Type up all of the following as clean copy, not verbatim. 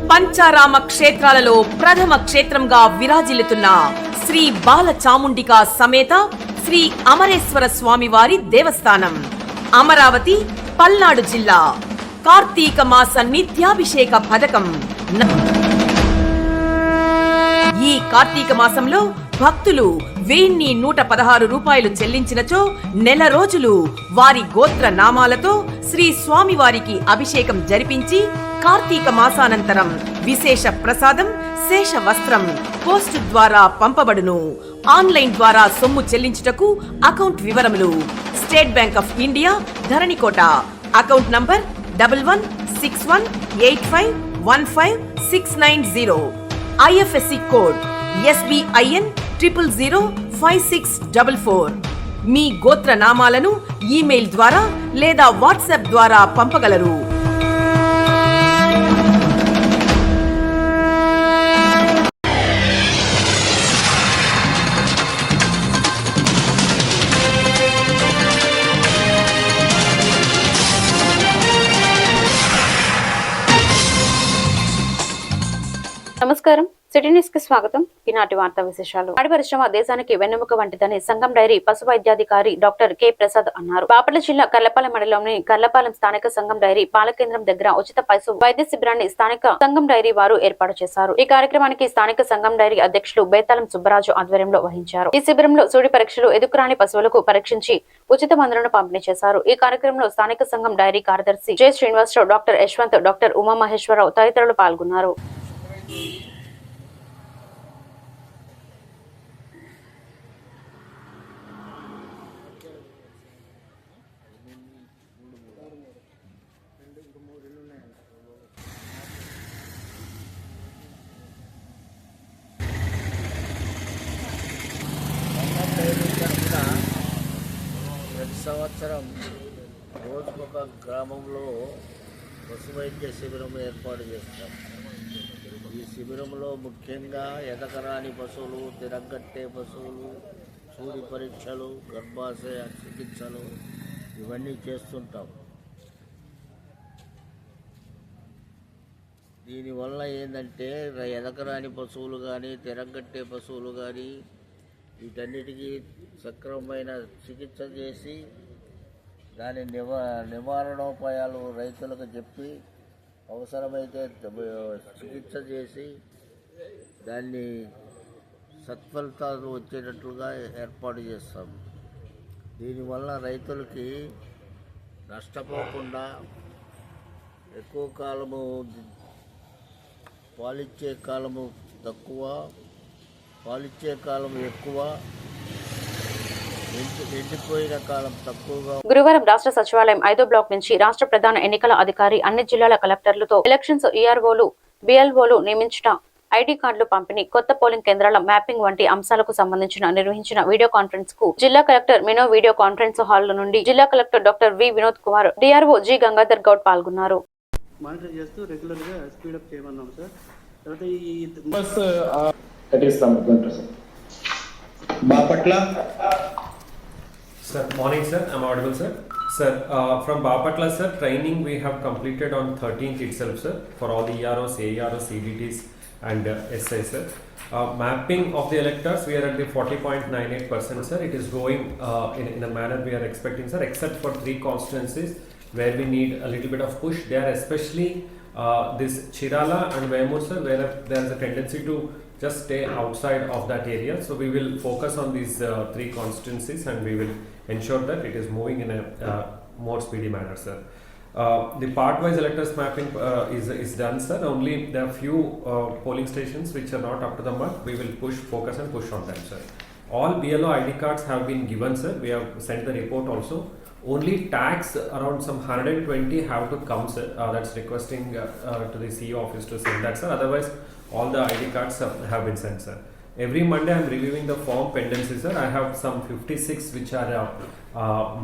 పంచారామ క్షేత్రాలలో ప్రథమ క్షేత్రంగా విరాజిల్లుతున్న శ్రీ బాల చాముండికా సమేత శ్రీ అమరేశ్వర స్వామివారి దేవస్థానం అమరావతి పల్నాడు జిల్లా కార్తీక మాస నిత్యాభిషేక పథకం. ఈ కార్తీక మాసంలో భక్తులు 1116 రూపాయలు చెల్లించినచో నెల రోజులు వారి గోత్ర నామాలతో శ్రీ స్వామివారికి అభిషేకం జరిపించి కార్తీక మాసానంతరం విశేష ప్రసాదం శేష వస్త్రం పోస్టు ద్వారా పంపబడును. ఆన్లైన్ ద్వారా సొమ్ము చెల్లించుటకు అకౌంట్ వివరములు: State Bank of India, Dharanikota, account number 116185159690, IFSC code SBIN 0005644. మీ గోత్ర నామాలను ఈమెయిల్ ద్వారా లేదా వాట్సాప్ ద్వారా పంపగలరు. నమస్కారం, సిటీ న్యూస్ కి స్వాగతం. ఈనాటి వార్తా విశేషాలు. పాడి పరిశ్రమ దేశానికి వెన్నెముక వంటిదని సంగం డైరీ పశు వైద్యాధికారి డాక్టర్ కె ప్రసాద్ అన్నారు. బాపట్ల జిల్లా కర్లపాలెం మండలంలోని కర్లపాలెం స్థానిక సంగం డైరీ పాల కేంద్రం దగ్గర ఉచిత పశు వైద్య శిబిరాన్ని స్థానిక సంగం డైరీ వారు ఏర్పాటు చేశారు. ఈ కార్యక్రమానికి స్థానిక సంగం డైరీ అధ్యక్షులు బేతాళం సుబ్బరాజు ఆధ్వర్యంలో వహించారు. ఈ శిబిరంలో సూడి పరీక్షలు, ఎదుకురాని పశువులకు పరీక్షించి ఉచిత మందులను పంపిణీ చేశారు. ఈ కార్యక్రమంలో స్థానిక సంఘం డైరీ కార్యదర్శి J Srinivasarao, doctor Yashwant, doctor Umamaheswararao తదితరులు పాల్గొన్నారు. ప్రతి సంవత్సరం రోజుకొక గ్రామంలో పశు వైద్య శిబిరం ఏర్పాటు చేస్తాం. ఈ శిబిరంలో ముఖ్యంగా ఎదకరాని పశువులు, తిరగట్టే పశువులు, సూది పరీక్షలు, గర్భాశయ చికిత్సలు ఇవన్నీ చేస్తుంటాం. దీనివల్ల ఏంటంటే ఎదకరాని పశువులు కానీ, తిరగట్టే పశువులు కానీ వీటన్నిటికీ సక్రమమైన చికిత్స చేసి దాని నివారణోపాయాలు రైతులకు చెప్పి అవసరమైతే చికిత్స చేసి దాన్ని సత్ఫలితాలు వచ్చేటట్లుగా ఏర్పాటు చేస్తాం. దీనివల్ల రైతులకి నష్టపోకుండా ఎక్కువ కాలము పాలిచ్చే కాలము తక్కువ, పాలిచ్చే కాలం ఎక్కువ, ఎండిపోయిన కాలం తక్కువగా. గురువారం రాష్ట్ర సచివాలయం 5వ బ్లాక్ నుంచి రాష్ట్ర ప్రధాన ఎన్నికల అధికారి అన్ని జిల్లాల కలెక్టర్లతో ఎలక్షన్స్ EROలు, BLOలు నియమించిన ఐడి కార్డులు పంపిణీ, కొత్త పోలింగ్ కేంద్రాల మ్యాపింగ్ వంటి అంశాలకు సంబంధించిన నిర్వహించిన వీడియో కాన్ఫరెన్స్ కు జిల్లా కలెక్టర్ మినో వీడియో కాన్ఫరెన్స్ హాల్ నుండి జిల్లా collector doctor V Vinod Kumar, DRO G Gangadhar Goud పాల్గొన్నారు. మానిటర్ చేస్తూ రెగ్యులర్ గా స్పీడ్ అప్ చేయమన్నాం సార్. తర్వాత ఈ Bapatla. Sir, morning sir, I'm audible sir. Sir, from Bapatla sir, training we have completed on 13th itself sir, for all the EROs, AEROs, CDTs and SI sir. Mapping of the electors, we are at the 40.98% sir. It is going in a manner we are expecting sir, except for 3 constituencies where we need a little bit of push. They are especially this Chirala and Vemur sir, where there is a tendency to just stay outside of that area. So we will focus on these 3 constituencies and we will ensure that it is moving in a more speedy manner sir. The part-wise electors mapping is done sir. Only there are few polling stations which are not up to the mark. We will focus and push on them sir. All BLO ID cards have been given sir. We have sent the report also. Only tax around some 120 have to come sir. That's requesting to the CEO office to send that sir. Otherwise all the ID cards have been sent sir. Every Monday I am reviewing the form pendency sir. I have some 56 which are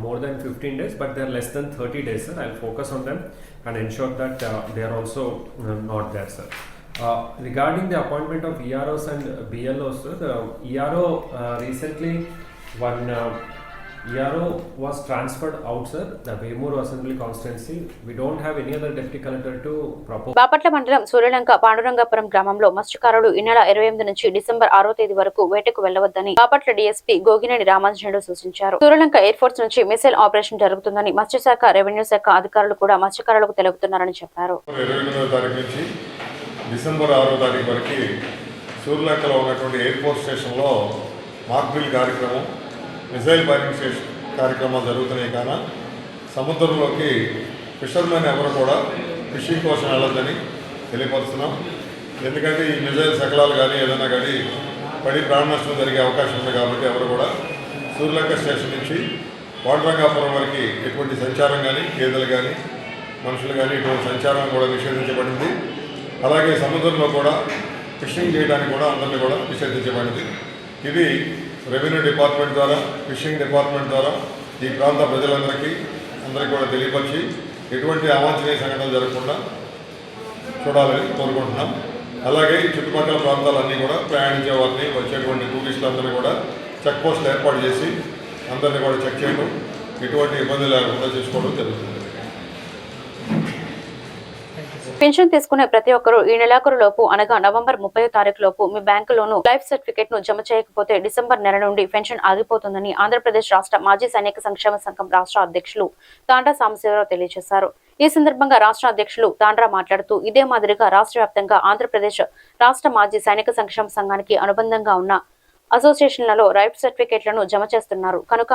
more than 15 days, but they are less than 30 days sir. I will focus on them and ensure that they are also not there sir. Regarding the appointment of EROs and BLOs sir, the ERO recently one ERO was transferred out, sir. The Vemuru Assembly constituency. We don't have any other deputy collector to propose. Bapatla మండలం సూర్యలంక పాండురంగాపురం గ్రామంలో మత్స్యకారులు ఈ నెల 28 నుంచి December 6వ తేదీ వరకు వేటకు వెళ్లవద్దని బాపట్ల డీఎస్పీ గోగినేని రామాంజనేయులు సూచించారు. సూర్యలంక ఎయిర్ ఫోర్స్ నుంచి మిసైల్ ఆపరేషన్ జరుగుతుందని మత్స్యశాఖ, రెవెన్యూ శాఖ అధికారులు కూడా మత్స్యకారులకు తెలుపుతున్నారని చెప్పారు. 28వ తారీఖు నుంచి డిసెంబర్ 6వ తారీఖు వరకు సూర్యలంకలో ఉన్నటువంటి ఎయిర్ ఫోర్స్ స్టేషన్లో మాక్ డ్రిల్ కార్యక్రమం, మిసైల్ ఫైరింగ్ స్టేషన్ కార్యక్రమాలు జరుగుతున్నాయి. కానీ సముద్రంలోకి ఫిషర్మెన్ ఎవరు కూడా ఫిషింగ్ కోసం వెళ్ళొద్దని తెలియపరుస్తున్నాం. ఎందుకంటే ఈ మిసైల్ శకలాలు కానీ ఏదైనా కానీ పడి ప్రాణ నష్టం జరిగే అవకాశం ఉంది. కాబట్టి ఎవరు కూడా సూర్యలంక స్టేషన్ నుంచి పాండురంగాపురం వరకు ఎటువంటి సంచారం కానీ, గేదెలు కానీ, మనుషులు కానీ ఇటువంటి సంచారం కూడా నిషేధించబడింది. అలాగే సముద్రంలో కూడా ఫిషింగ్ చేయడానికి కూడా అందరినీ కూడా నిషేధించబడింది. ఇది రెవెన్యూ డిపార్ట్మెంట్ ద్వారా, ఫిషింగ్ డిపార్ట్మెంట్ ద్వారా ఈ ప్రాంత ప్రజలందరికీ కూడా తెలియపరిచి ఎటువంటి అవాంఛనీయ సంఘటనలు జరగకుండా చూడాలని కోరుకుంటున్నాం. అలాగే చుట్టుపక్కల ప్రాంతాలన్నీ కూడా ప్రయాణించే వారిని, వచ్చేటువంటి టూరిస్టులందరినీ కూడా చెక్ పోస్టులు ఏర్పాటు చేసి అందరినీ కూడా చెక్ చేయడం, ఎటువంటి ఇబ్బంది లేకుండా చేసుకోవడం జరుగుతుంది. పెన్షన్ తీసుకునే ప్రతి ఒక్కరూ ఈ నెలాఖరు లోపు అనగా నవంబర్ 30వ తారీఖు లోపు మీ బ్యాంకులోను లైఫ్ సర్టిఫికేట్ ను జమ చేయకపోతే డిసెంబర్ నెల నుండి పెన్షన్ ఆగిపోతుందని ఆంధ్రప్రదేశ్ రాష్ట్ర మాజీ సైనిక సంక్షేమ సంఘం రాష్ట్ర అధ్యక్షులు తాండ్రా సాంబశివరావు తెలియజేశారు. ఈ సందర్భంగా రాష్ట్ర అధ్యక్షులు తాండ్రా మాట్లాడుతూ ఇదే మాదిరిగా రాష్ట్ర వ్యాప్తంగా ఆంధ్రప్రదేశ్ రాష్ట్ర మాజీ సైనిక సంక్షేమ సంఘానికి అనుబంధంగా ఉన్న అసోసియేషన్లలో లైఫ్ సర్టిఫికేట్లను జమ చేస్తున్నారు కనుక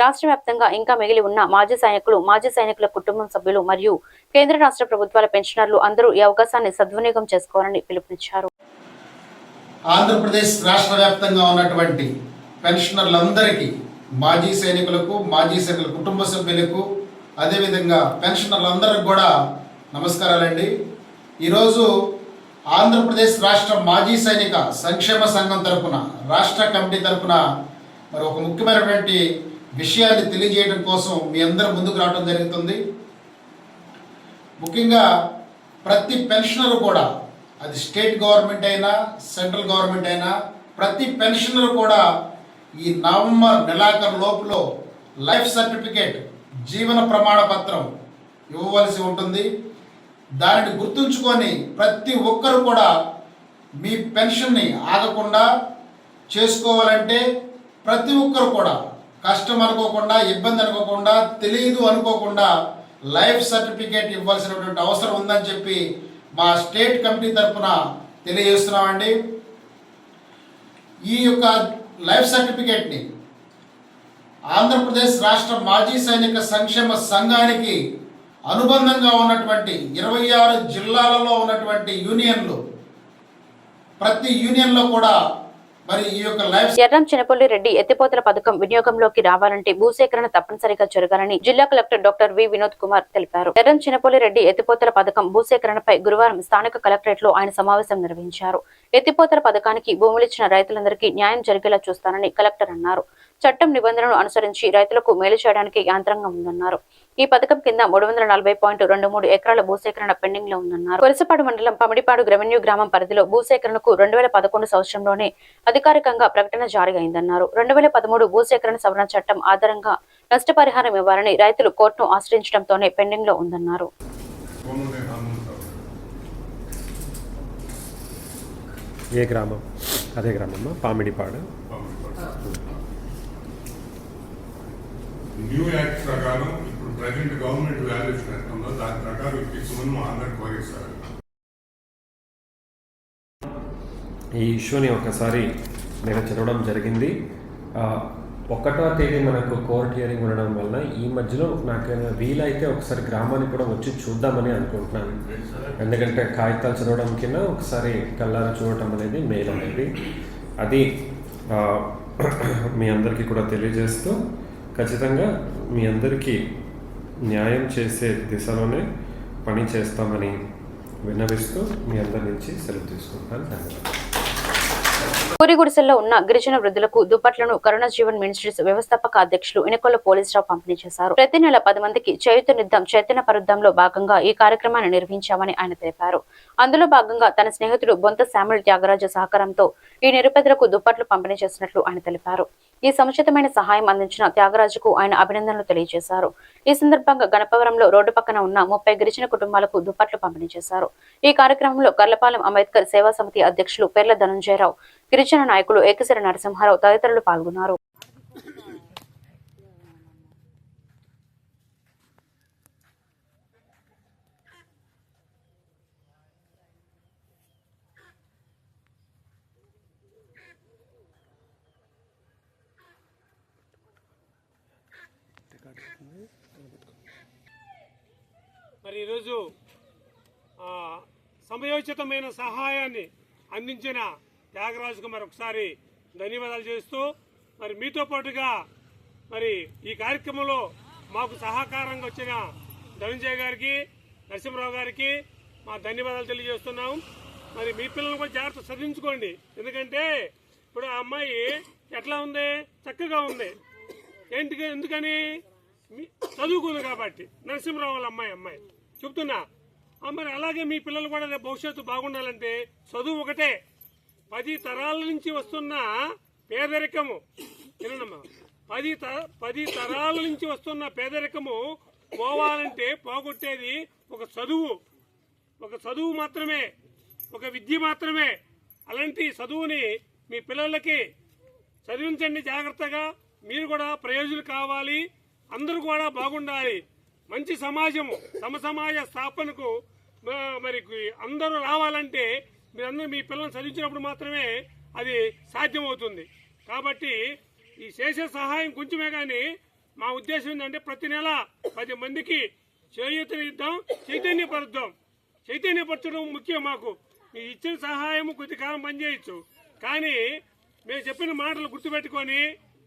రాష్ట్ర వ్యాప్తంగా ఇంకా మిగిలి ఉన్న మాజీ సైనికులు, మాజీ సైనికుల కుటుంబం సభ్యులు మరియు కేంద్ర రాష్ట్ర ప్రభుత్వాల పెన్షనర్లు అందరూ ఈ అవకాశాన్ని సద్వినియోగం చేసుకోవాలని పిలుపునిచ్చారు. ఆంధ్రప్రదేశ్ రాష్ట్ర వ్యాప్తంగా ఉన్నటువంటి పెన్షనర్లందరికీ, మాజీ సైనికులకు, మాజీ సైనికుల కుటుంబ సభ్యులకు, అదేవిధంగా పెన్షనర్లందరికీ కూడా నమస్కారాలండి. ఈరోజు ఆంధ్రప్రదేశ్ రాష్ట్ర మాజీ సైనిక సంక్షేమ సంఘం తరపున, రాష్ట్ర కమిటీ తరపున మరి ఒక ముఖ్యమైనటువంటి విషయాన్ని తెలియజేయడం కోసం మీ అందరూ ముందుకు రావడం జరుగుతుంది. ముఖ్యంగా ప్రతి పెన్షనర్ కూడా, అది స్టేట్ గవర్నమెంట్ అయినా, సెంట్రల్ గవర్నమెంట్ అయినా, ప్రతి పెన్షనర్ కూడా ఈ నవంబర్ నెలాఖరు లోపులో లైఫ్ సర్టిఫికేట్, జీవన ప్రమాణ పత్రం ఇవ్వవలసి ఉంటుంది. దానిని గుర్తుంచుకొని ప్రతి ఒక్కరు కూడా మీ పెన్షన్ని ఆగకుండా చేసుకోవాలంటే ప్రతి ఒక్కరు కూడా కష్టం అనుకోకుండా, ఇబ్బంది అనుకోకుండా, తెలియదు అనుకోకుండా లైఫ్ సర్టిఫికేట్ ఇవ్వాల్సినటువంటి అవసరం ఉందని చెప్పి మా స్టేట్ కమిటీ తరఫున తెలియజేస్తున్నామండి. ఈ యొక్క లైఫ్ సర్టిఫికేట్ని ఆంధ్రప్రదేశ్ రాష్ట్ర మాజీ సైనిక సంక్షేమ సంఘానికి అనుబంధంగా ఉన్నటువంటి 26 జిల్లాలలో ఉన్నటువంటి యూనియన్లు, ప్రతి యూనియన్లో కూడా మరి ఈ యొక్క లైఫ్ ఎర్రం చినపల్లి రెడ్డి ఎత్తిపోతల పథకం వినియోగంలోకి రావాలంటే భూసేకరణ తప్పనిసరిగా జరగాలని జిల్లా collector doctor V Vinod Kumar తెలిపారు. ఎర్రం చినపల్లి రెడ్డి ఎత్తిపోతల పథకం భూసేకరణపై గురువారం స్థానిక కలెక్టరేట్ లో ఆయన సమావేశం నిర్వహించారు. ఎత్తిపోతల పథకానికి భూములిచ్చిన రైతులందరికీ న్యాయం జరిగేలా చూస్తానని కలెక్టర్ అన్నారు. చట్టం నిబంధనలను అనుసరించి రైతులకు మేలు చేయడానికి యాంత్రాంగం ఉందన్నారు. ఈ పథకం కింద 340.23 ఎకరాల భూసేకరణ పెండింగ్ లో ఉందన్నారు. కొలసపాడు మండలం పమిడిపాడు రెవెన్యూ గ్రామం పరిధిలో భూసేకరణకు 2011 సంవత్సరంలోనే అధికారికంగా ప్రకటన జారీ అయిందన్నారు. 2013 భూసేకరణ సవరణ చట్టం ఆధారంగా నష్టపరిహారం ఇవ్వాలని రైతులు కోర్టును ఆశ్రయించడంతోనే పెండింగ్ లో ఉందన్నారు. ఏ గ్రామం? అదే గ్రామమ్మా, పామిడిపాడు. న్యూ యాక్ట్ ప్రకారం ఇప్పుడు ప్రజెంట్ గవర్నమెంట్ వాల్యూషన్ ఎట్టుందో దాని ప్రకారం ఇప్పించమని మా అందరికి కోరేస్తారు. ఈ ఇష్యూని ఒకసారి నేను చదవడం జరిగింది. 1వ తేదీ మనకు కోర్ట్ హియరింగ్ ఉండడం వలన ఈ మధ్యలో నాకు వీలైతే ఒకసారి గ్రామానికి కూడా వచ్చి చూద్దామని అనుకుంటున్నాను. ఎందుకంటే కాగితాలు చదవడం కింద ఒకసారి కళ్ళారా చూడటం అనేది మేలు అనేది. అది మీ అందరికీ కూడా తెలియజేస్తూ ఖచ్చితంగా మీ అందరికీ న్యాయం చేసే దిశలోనే పని చేస్తామని విన్నవిస్తూ మీ అందరి నుంచి సెలవు తీసుకుంటాను. ధన్యవాదాలు. పూరి గుడిసెల్లో ఉన్న గిరిజన వృద్ధులకు దుప్పట్లను కరుణ జీవన్ మినిస్ట్రీస్ వ్యవస్థాపక అధ్యక్షులు ఇనకొల్ల పోలీసురావు పంపిణీ చేశారు. ప్రతి నెల 10 మందికి చేయూతనిద్దాం చైతన్య పరుద్దంలో భాగంగా ఈ కార్యక్రమాన్ని నిర్వహించామని ఆయన తెలిపారు. అందులో భాగంగా తన స్నేహితుడు బొంత శామ్యుల్ త్యాగరాజు సహకారంతో ఈ నిరుపేదలకు దుప్పట్లు పంపిణీ చేసినట్లు ఆయన తెలిపారు. ఈ సముచితమైన సహాయం అందించిన త్యాగరాజుకు ఆయన అభినందనలు తెలియజేశారు. ఈ సందర్భంగా గణపవరంలో రోడ్డు పక్కన ఉన్న 30 గిరిజన కుటుంబాలకు దుప్పట్లు పంపిణీ చేశారు. ఈ కార్యక్రమంలో కర్లపాలెం అంబేద్కర్ సేవా సమితి అధ్యక్షులు పెర్ల ధనంజయరావు, గిరిజన నాయకులు ఏకశిర నరసింహారావు తదితరులు పాల్గొన్నారు. మరి ఈరోజు సమయోచితమైన సహాయాన్ని అందించిన త్యాగరాజుకు మరొకసారి ధన్యవాదాలు చేస్తూ మరి మీతో పాటుగా మరి ఈ కార్యక్రమంలో మాకు సహకారంగా వచ్చిన ధనంజయ్ గారికి, నరసింహరావు గారికి మా ధన్యవాదాలు తెలియజేస్తున్నాం. మరి మీ పిల్లలను కూడా జాగ్రత్త చదివించుకోండి. ఎందుకంటే ఇప్పుడు ఆ అమ్మాయి ఎట్లా ఉంది, చక్కగా ఉంది. ఎందుకని చదువుకుంది కాబట్టి. నరసింహరావు వాళ్ళ అమ్మాయి చెప్తున్నా. మరి అలాగే మీ పిల్లలు కూడా భవిష్యత్తు బాగుండాలంటే చదువు ఒకటే. 10 తరాల నుంచి వస్తున్న పేదరికము, వినమ్మా, 10 తరాల నుంచి వస్తున్న పేదరికము పోవాలంటే పోగొట్టేది ఒక చదువు మాత్రమే, ఒక విద్య మాత్రమే. అలాంటి చదువుని మీ పిల్లలకి చదివించండి జాగ్రత్తగా. మీరు కూడా ప్రయోజకులు కావాలి, అందరూ కూడా బాగుండాలి. మంచి సమాజము, సమసమాజ స్థాపనకు మరి అందరూ రావాలంటే మీరందరూ మీ పిల్లల్ని చదివించినప్పుడు మాత్రమే అది సాధ్యమవుతుంది. కాబట్టి ఈ చేసే సహాయం కొంచెమే, కానీ మా ఉద్దేశం ఏంటంటే ప్రతి నెల 10 మందికి చేయూతనిద్దాం, చైతన్యపరచడం ముఖ్యం. మాకు మీ ఇచ్చిన సహాయం కొద్ది కాలం పనిచేయచ్చు, కానీ మేము చెప్పిన మాటలు గుర్తుపెట్టుకొని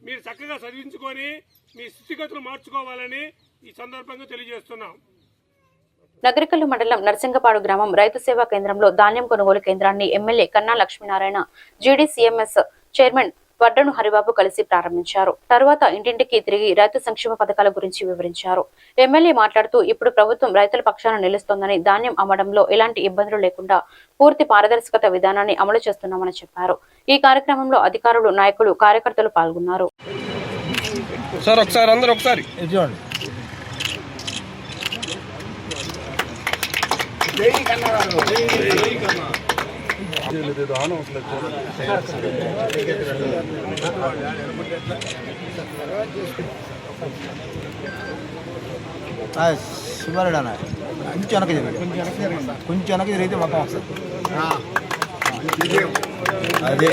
మీరు చక్కగా చదివించుకొని మీ స్థితిగతులు మార్చుకోవాలని ఈ సందర్భంగా తెలియజేస్తున్నాం. నగరికల్లు మండలం నర్సింగపాడు గ్రామం రైతు సేవా కేంద్రంలో ధాన్యం కొనుగోలు కేంద్రాన్ని ఎమ్మెల్యే కన్నా లక్ష్మీనారాయణ, జీడీసీఎంఎస్ చైర్మన్ వడ్డను హరిబాబు కలిసి ప్రారంభించారు. తరువాత ఇంటింటికి తిరిగి రైతు సంక్షేమ పథకాల గురించి వివరించారు. ఎమ్మెల్యే మాట్లాడుతూ ఇప్పుడు ప్రభుత్వం రైతుల పక్షాన నిలుస్తోందని, ధాన్యం అమ్మడంలో ఎలాంటి ఇబ్బందులు లేకుండా పూర్తి పారదర్శకత విధానాన్ని అమలు చేస్తున్నామని చెప్పారు. ఈ కార్యక్రమంలో అధికారులు, నాయకులు, కార్యకర్తలు పాల్గొన్నారు. సుమారుడానా కొంచెం వెనక జరిగితే మొత్తం వస్తుంది. అదే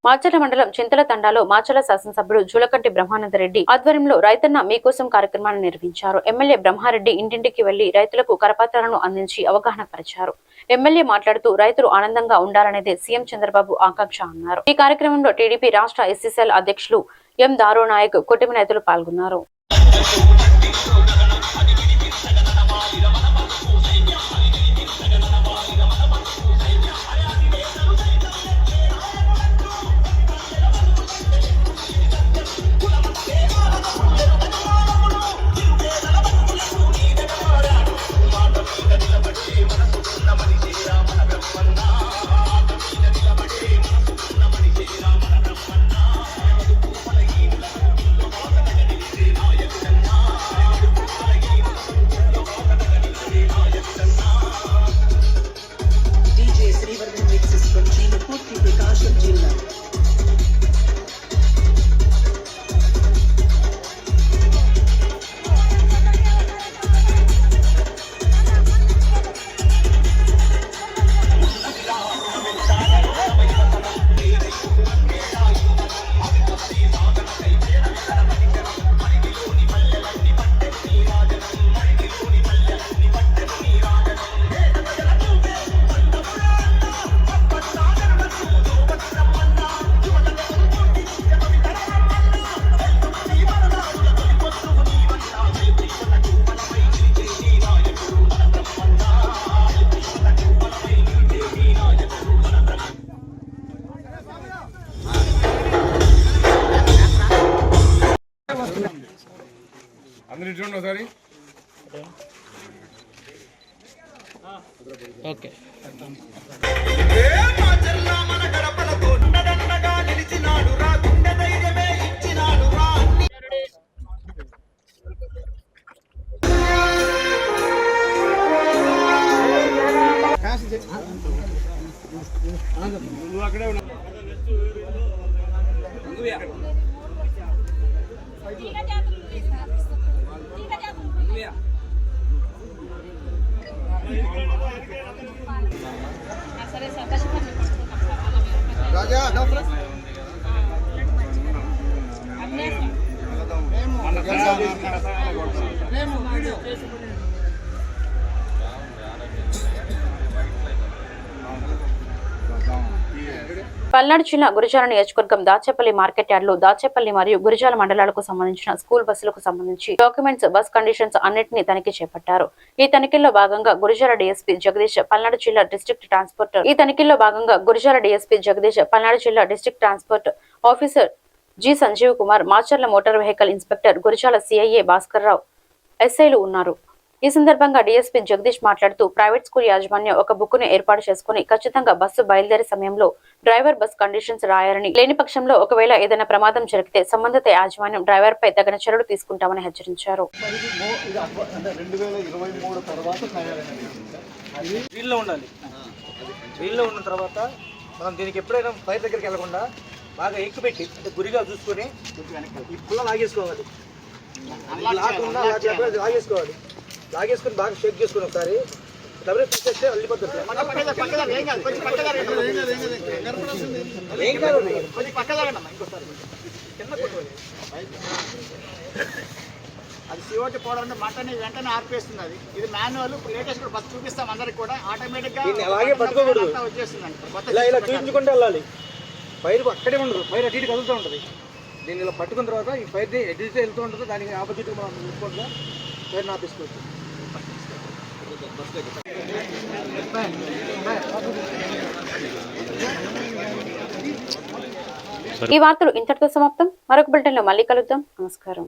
మాచర్ల మండలం చింతల తండాలో మాచర్ల శాసనసభ్యుడు జూలకంటి బ్రహ్మానందరెడ్డి ఆధ్వర్యంలో రైతన్న మీకోసం కార్యక్రమాన్ని నిర్వహించారు. ఎమ్మెల్యే బ్రహ్మారెడ్డి ఇంటింటికి వెళ్లి రైతులకు కరపత్రాలను అందించి అవగాహన పరిచారు. ఎమ్మెల్యే మాట్లాడుతూ రైతులు ఆనందంగా ఉండాలనేదే సీఎం చంద్రబాబు ఆకాంక్ష అన్నారు. ఈ కార్యక్రమంలో టీడీపీ రాష్ట్ర ఎస్సీసీఎల్ అధ్యక్షులు ఎం దారో నాయక్, కుటుంబ నేతలు పాల్గొన్నారు. అందరి చూడండి ఒకసారి. ఓకే. పల్నాడు జిల్లా గురిజాల నియోజకవర్గం దాచేపల్లి మార్కెట్ యార్డ్ లో దాచేపల్లి మరియు గురిజాల మండలాలకు సంబంధించిన స్కూల్ బస్సులకు సంబంధించి డాక్యుమెంట్స్, బస్ కండిషన్స్ అన్నింటినీ తనిఖీ చేపట్టారు. ఈ తనిఖీల్లో భాగంగా గురిజాల డీఎస్పీ జగదీష్, పల్నాడు జిల్లా district transport officer G Sanjeev Kumar, Macherla motor vehicle inspector Gurazala CIA Bhaskar Rao, ఎస్ఐలు ఉన్నారు. ఈ సందర్భంగా డీఎస్పీ జగదీష్ మాట్లాడుతూ ప్రైవేట్ స్కూల్ యాజమాన్యం ఒక బుక్ ను ఏర్పాటు చేసుకుని ఖచ్చితంగా బస్సు బయలుదేరే సమయంలో డ్రైవర్ బస్ కండిషన్స్ రాయాలని, లేని పక్షంలో ఒకవేళ ఏదైనా ప్రమాదం జరిగితే సంబంధిత యాజమాన్యం డ్రైవర్ పై తగిన చర్యలు తీసుకుంటామని హెచ్చరించారు. వీల్లో ఉండాలి. వీల్లో ఉన్న తర్వాత మనం దీనికి ఎప్పుడైనా ఫైర్ దగ్గరికి వెళ్ళకుండా బాగా ఎక్కుపెట్టి అంటే గురిగా చూసుకొని ఈ పుల్ల లాగేసుకోవాలి. లాగేసుకోవాలి. లాగేసుకుని బాగా షేక్ చేసుకుని ఒకసారి డబ్బులు తీసేస్తే వెళ్ళిపోతుంది. అది సిఓటి పోవడం మంటని వెంటనే ఆర్పేస్తుంది. అది ఇది మాన్యువల్. లేటెస్ట్ బస్ చూపిస్తాం అందరికి కూడా. ఆటోమేటిక్ గా అలాగే పట్టుకోకూడదు. వచ్చేస్తుంది. ఇలా చూపించుకుంటూ వెళ్ళాలి. ఫైర్ అక్కడే ఉండదు. ఫైర్ అటు ఇటు కదులుతూ ఉంటుంది. దీన్ని ఇలా పట్టుకున్న తర్వాత ఈ ఫైర్ ఎటు వెళ్తూ ఉంటుంది. దానికి ఆపోజిట్ మనం చూసుకుంటా ఫైర్ ఆపేసుకోవచ్చు. ఈ వార్తలు ఇంతటితో సమాప్తం. మరొక బులెటిన్ లో మళ్ళీ కలుద్దాం. నమస్కారం.